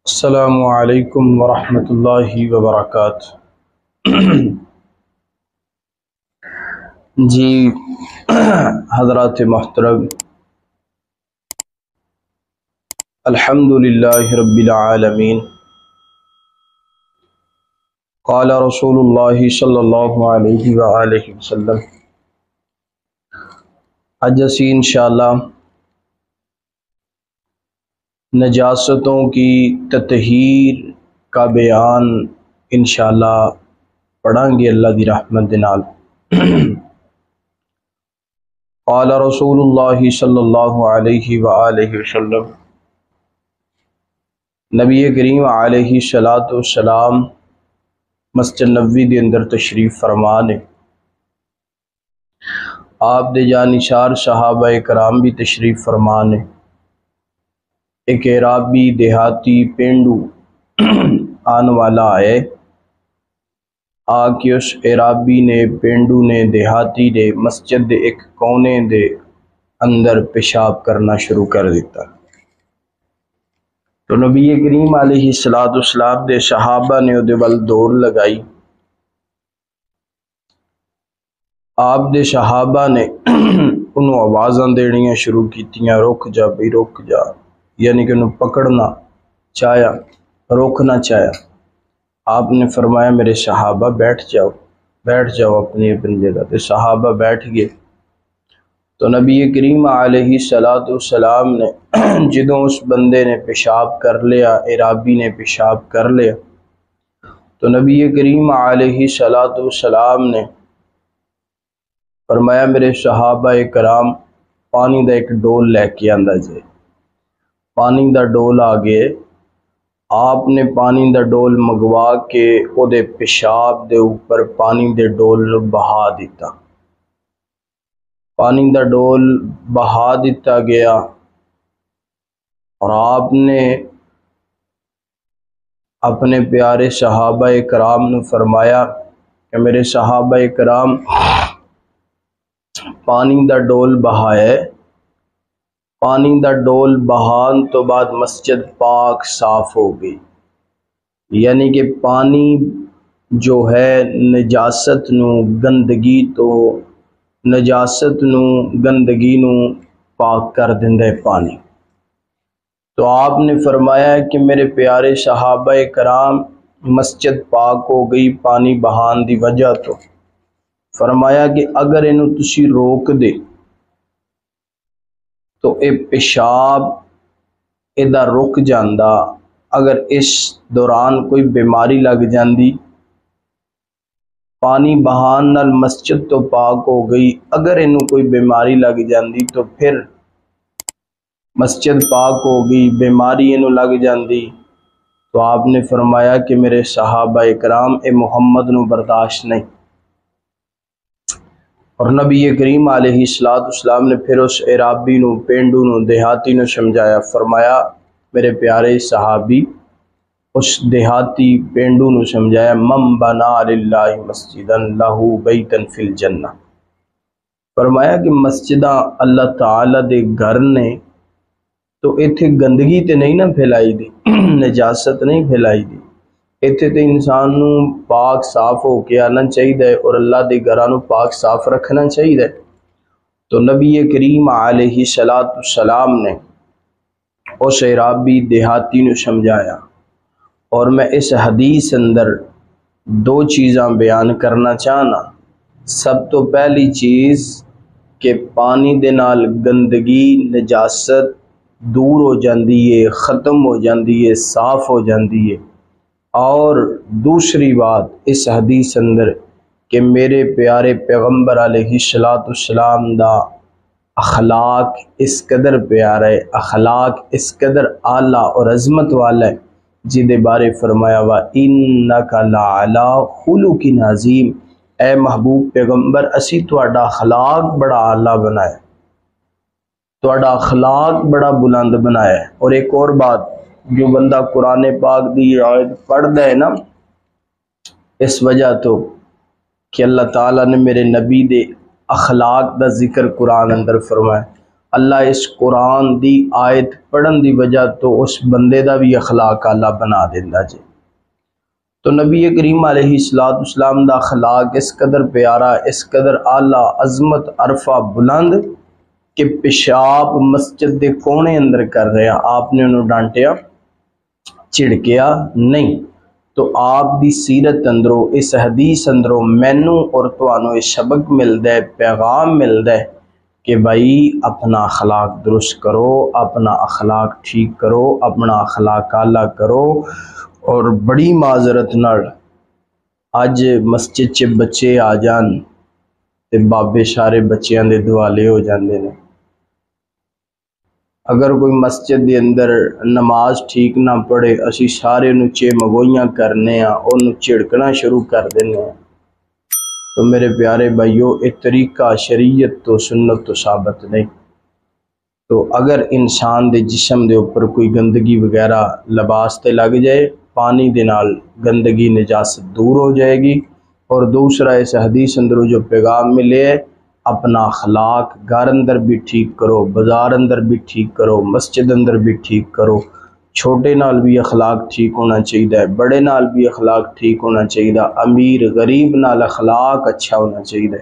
السلام علیکم ورحمۃ اللہ وبرکاتہ۔ جی حضرات محترم، الحمد للہ رب العالمین، قال رسول اللہ صلی اللہ علیہ وآلہ وسلم۔ آج اسی انشاءاللہ نجاستوں کی تطہیر کا بیان انشاءاللہ پڑھیں گے اللہ دی رحمت نال۔ قال رسول اللہ صلی اللہ علیہ وآلہ وسلم، نبی کریم علیہ الصلاۃ والسلام مسجد نبوی دے اندر تشریف فرما نے۔ آپ دے جانشار صحابہ کرام بھی تشریف فرما نے۔ ایک عرابی دیہاتی پینڈو آن والا آئے، آ کے اس عرابی نے پینڈو نے دیہاتی نے مسجد دے ایک کونے دے اندر پیشاب کرنا شروع کر دیتا۔ تو نبی کریم علیہ الصلوۃ والسلام دے صحابہ نے اودے ول دوڑ لگائی۔ آپ دے صحابہ نے انہوں آوازاں دینیاں شروع کیتیاں، رک جا بھی رک جا، یعنی کہ انہوں پکڑنا چاہیا، روکنا چاہیا۔ آپ نے فرمایا میرے صحابہ بیٹھ جاؤ اپنی جگہ تے۔ صحابہ بیٹھ گئے۔ تو نبی کریم علیہ الصلوۃ والسلام نے جدوں اس بندے نے پیشاب کر لیا، عرابی نے پیشاب کر لیا، تو نبی کریم علیہ الصلوۃ والسلام نے فرمایا میرے صحابہ کرام پانی دا ایک ڈول لے کے آندا جے۔ پانی دا ڈول آ گئے، آپ نے پانی دا ڈول منگوا کے او دے پیشاب دے اوپر پانی دے ڈول نو بہا دیتا۔ پانی دا ڈول بہا دیتا گیا اور آپ نے اپنے پیارے صحابہ کرام نے فرمایا کہ میرے صحابہ کرام پانی دا ڈول بہائے، پانی دا ڈول بہان تو بعد مسجد پاک صاف ہو گئی، یعنی کہ پانی جو ہے نجاست نو گندگی تو نجاست نو گندگی نو پاک کر دیندا ہے پانی۔ تو آپ نے فرمایا کہ میرے پیارے صحابہ کرام مسجد پاک ہو گئی پانی بہان دی وجہ تو۔ فرمایا کہ اگر اینو تسی روک دے تو اے پیشاب ایدہ رک جاندہ، اگر اس دوران کوئی بیماری لگ جاندی، پانی بہان نال مسجد تو پاک ہو گئی، اگر اینو کوئی بیماری لگ جاندی تو پھر مسجد پاک ہو گئی، بیماری اینو لگ جاندی۔ تو آپ نے فرمایا کہ میرے صحابہ کرام اے محمد نو برداشت نہیں۔ اور نبی کریم علیہ السلام نے پھر اس عرابی نو پینڈو نو دیہاتی نو سمجھایا، فرمایا میرے پیارے صحابی اس دیہاتی پینڈو نو سمجھایا، من بنا للہ مسجدا لہو بیتا فی الجنہ۔ فرمایا کہ مسجدہ اللہ تعالی دے گھر نے تو ایتھے گندگی تے نہیں نہ پھیلائی دی، نجاست نہیں پھیلائی دی، ایتھے تے انسان نو پاک صاف ہو کے آنا چاہیے اور اللہ دے گھراں نو پاک صاف رکھنا چاہیے۔ تو نبی کریم علیہ الصلوۃ والسلام نے اس عرابی دیہاتی نو سمجھایا۔ اور میں اس حدیث اندر دو چیزاں بیان کرنا چاہنا۔ سب تو پہلی چیز کہ پانی دے نال گندگی نجاست دور ہو جاندی ہے، ختم ہو جاندی ہے، صاف ہو جاندی ہے۔ اور دوسری بات اس حدیث اندر کہ میرے پیارے پیغمبر علیہ الصلوۃ والسلام دا اخلاق اس قدر پیارا ہے، اخلاق اس قدر اعلیٰ اور عظمت والا ہے، جدے بارے فرمایا وا انک لعلی خلق عظیم، اے محبوب پیغمبر اسی تہاڈا اخلاق بڑا اعلیٰ بنایا، تہاڈا اخلاق بڑا بلند بنایا ہے۔ اور ایک اور بات، جو بندہ قرآن پاک دی آیت پڑھدا ہے نا، اس وجہ تو کہ اللہ تعالیٰ نے میرے نبی دے اخلاق دا ذکر قرآن اندر فرمایا، اللہ اس قرآن دی آیت پڑھن دی وجہ تو اس بندے دا بھی اخلاق اللہ بنا دیندا جے۔ تو نبی کریم علیہ السلام دا اخلاق اس قدر پیارا، اس قدر اعلیٰ، عظمت، عرفہ، بلند کہ پیشاب مسجد دے کونے اندر کر رہے ہیں، آپ نے انہوں ڈانٹیا، چڑکیا نہیں۔ تو آپ دی سیرت اندروں، اس حدیث اندروں مینوں اور تانوں یہ سبق ملدا ہے، پیغام ملدا ہے کہ بھائی اپنا اخلاق درست کرو، اپنا اخلاق ٹھیک کرو، اپنا اخلاق اعلیٰ کرو۔ اور بڑی معذرت نال اج مسجد چ بچے آ جان تے بابے سارے بچیاں دے دوالے ہو جاندے نے۔ اگر کوئی مسجد دے اندر نماز ٹھیک نہ پڑھے، اسی سارے نو مگوئیاں کرنے ہاں، انہوں چڑکنا شروع کر دینے ہیں۔ تو میرے پیارے بھائیو، ایک طریقہ شریعت تو سنت تو ثابت نہیں۔ تو اگر انسان دے جسم دے اوپر کوئی گندگی وغیرہ لباس تے لگ جائے، پانی دے نال گندگی نجاست دور ہو جائے گی۔ اور دوسرا اس حدیث اندر جو پیغام ملے ہے، اپنا اخلاق گھر اندر بھی ٹھیک کرو، بازار اندر بھی ٹھیک کرو، مسجد اندر بھی ٹھیک کرو۔ چھوٹے نال بھی اخلاق ٹھیک ہونا چاہیے، بڑے نال بھی اخلاق ٹھیک ہونا چاہیے، امیر غریب نال اخلاق اچھا ہونا چاہیے۔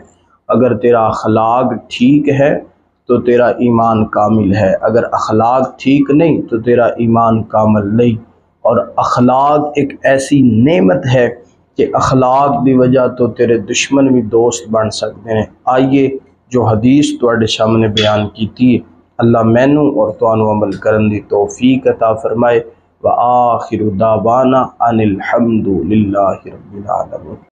اگر تیرا اخلاق ٹھیک ہے تو تیرا ایمان کامل ہے، اگر اخلاق ٹھیک نہیں تو تیرا ایمان کامل نہیں۔ اور اخلاق ایک ایسی نعمت ہے کہ اخلاق دی وجہ تو تیرے دشمن بھی دوست بن سکتے ہیں۔ آئیے جو حدیث تواڈے سامنے بیان کیتی، اللہ مینوں اور تانوں عمل کرن دی توفیق عطا فرمائے۔ وآخر دعوانا ان الحمد للہ رب العالمین۔